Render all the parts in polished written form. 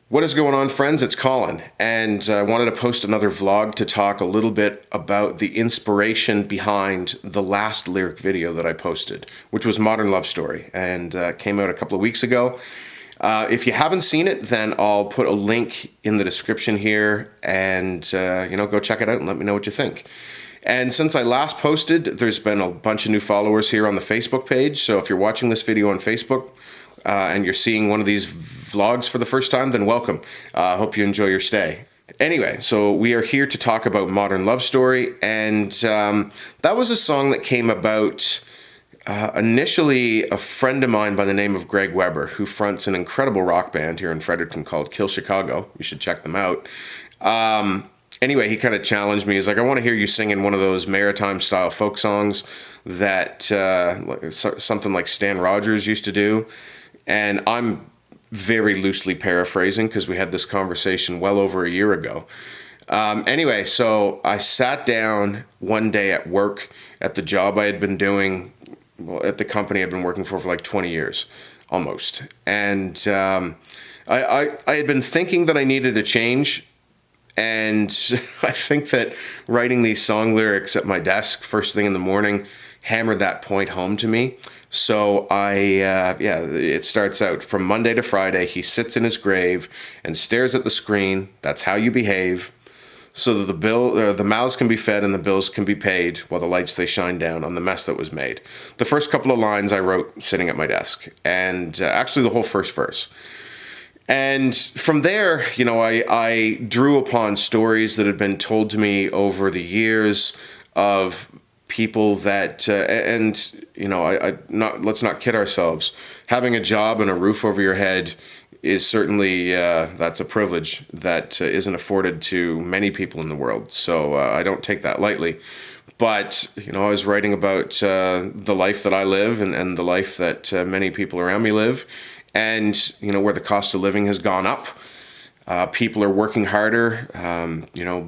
What is going on, friends? It's Colin, and I wanted to post another vlog to talk a little bit about the inspiration behind the last lyric video that I posted, which was Modern Love Story, and came out a couple of weeks ago. If you haven't seen it, then I'll put a link in the description here, and go check it out and let me know what you think. And since I last posted, there's been a bunch of new followers here on the Facebook page, so if you're watching this video on Facebook, and you're seeing one of these vlogs for the first time, then welcome. I hope you enjoy your stay. Anyway, so we are here to talk about Modern Love Story, and that was a song that came about initially a friend of mine by the name of Greg Weber, who fronts an incredible rock band here in Fredericton called Kill Chicago. You should check them out. Anyway, he kind of challenged me. He's like, I want to hear you singing one of those maritime style folk songs that something like Stan Rogers used to do. And I'm very loosely paraphrasing because we had this conversation well over a year ago. Anyway, so I sat down one day at work at the job I had been doing, at the company I've been working for like 20 years, almost. And I had been thinking that I needed a change. And I think that writing these song lyrics at my desk first thing in the morning hammered that point home to me. So it starts out from Monday to Friday. He sits in his grave and stares at the screen. That's how you behave, so that the mouths can be fed and the bills can be paid while the lights they shine down on the mess that was made. The first couple of lines I wrote sitting at my desk, and actually the whole first verse. And from there, I drew upon stories that had been told to me over the years of people that, let's not kid ourselves. Having a job and a roof over your head is certainly, that's a privilege that isn't afforded to many people in the world. So I don't take that lightly. But, I was writing about the life that I live and the life that many people around me live. And, where the cost of living has gone up. People are working harder.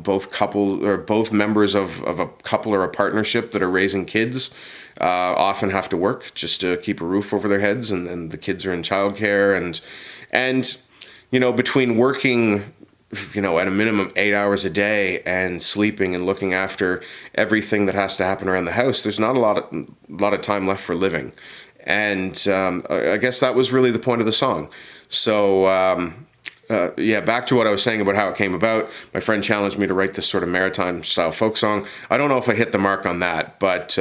Both members of a couple or a partnership that are raising kids often have to work just to keep a roof over their heads, and the kids are in childcare. And between working, at a minimum 8 hours a day and sleeping and looking after everything that has to happen around the house, there's not a lot of time left for living. And I guess that was really the point of the song. So, back to what I was saying about how it came about. My friend challenged me to write this sort of maritime style folk song. I don't know if I hit the mark on that, but,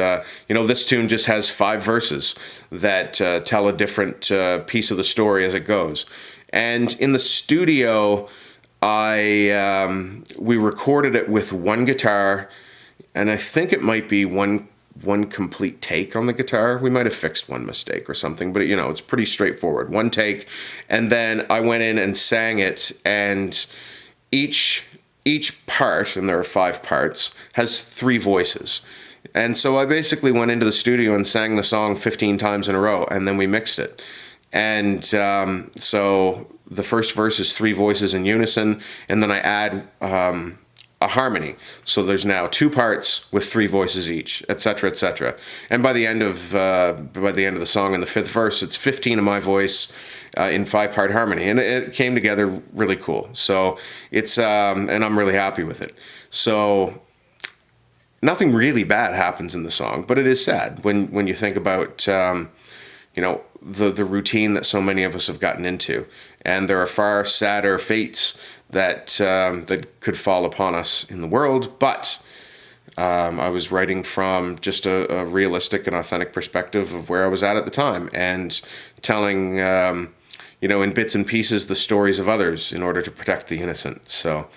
this tune just has 5 verses that tell a different piece of the story as it goes. And in the studio, we recorded it with one guitar, and I think it might be one complete take on the guitar. We might have fixed one mistake or something, but it's pretty straightforward. One take, and then I went in and sang it, and each part, and there are 5 parts, has 3 voices. And so I basically went into the studio and sang the song 15 times in a row, and then we mixed it. And so the first verse is 3 voices in unison, and then I add a harmony. So there's now 2 parts with 3 voices each, etc., etc. And by the end of the song, in the 5th verse, it's 15 of my voice in 5-part harmony, and it came together really cool. So it's and I'm really happy with it. So nothing really bad happens in the song, but it is sad when you think about the routine that so many of us have gotten into, and there are far sadder fates that could fall upon us in the world. But I was writing from just a realistic and authentic perspective of where I was at the time, and telling in bits and pieces the stories of others in order to protect the innocent. So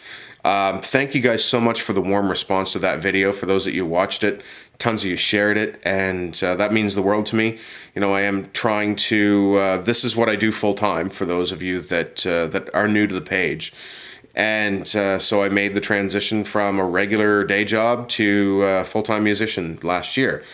thank you guys so much for the warm response to that video. For those that you watched it, tons of you shared it, and that means the world to me. I am trying to, this is what I do full time, for those of you that are new to the page. And so I made the transition from a regular day job to a full-time musician last year.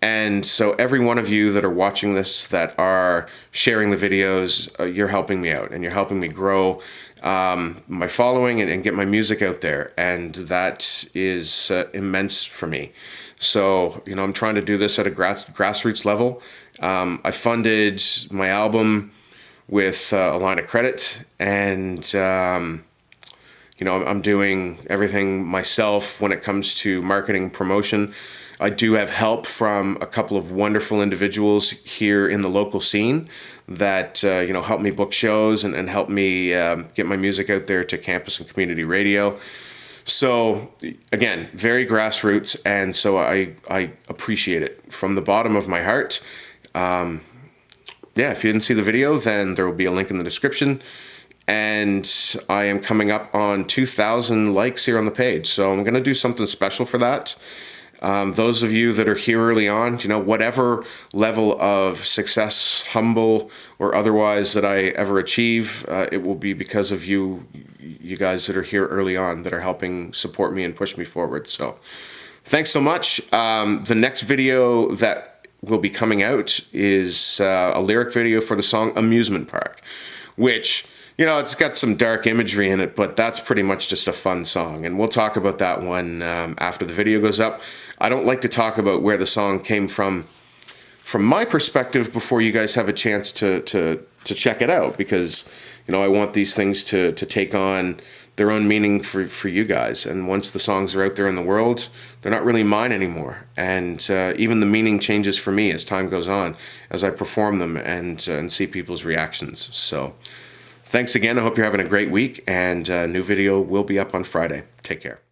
And so every one of you that are watching this, that are sharing the videos, you're helping me out, and you're helping me grow my following and get my music out there. And that is immense for me. So, I'm trying to do this at a grassroots level. I funded my album with a line of credit, and I'm doing everything myself when it comes to marketing promotion. I do have help from a couple of wonderful individuals here in the local scene that help me book shows and help me get my music out there to campus and community radio. So again, very grassroots, and so I appreciate it from the bottom of my heart. If you didn't see the video, then there will be a link in the description. And I am coming up on 2,000 likes here on the page, so I'm going to do something special for that. Those of you that are here early on, whatever level of success, humble or otherwise, that I ever achieve, it will be because of you guys that are here early on that are helping support me and push me forward. So thanks so much. The next video that will be coming out is a lyric video for the song Amusement Park, which, it's got some dark imagery in it, but that's pretty much just a fun song. And we'll talk about that one after the video goes up. I don't like to talk about where the song came from my perspective before you guys have a chance to check it out, because, I want these things to take on their own meaning for you guys. And once the songs are out there in the world, they're not really mine anymore. And even the meaning changes for me as time goes on, as I perform them and see people's reactions. So thanks again. I hope you're having a great week, and a new video will be up on Friday. Take care.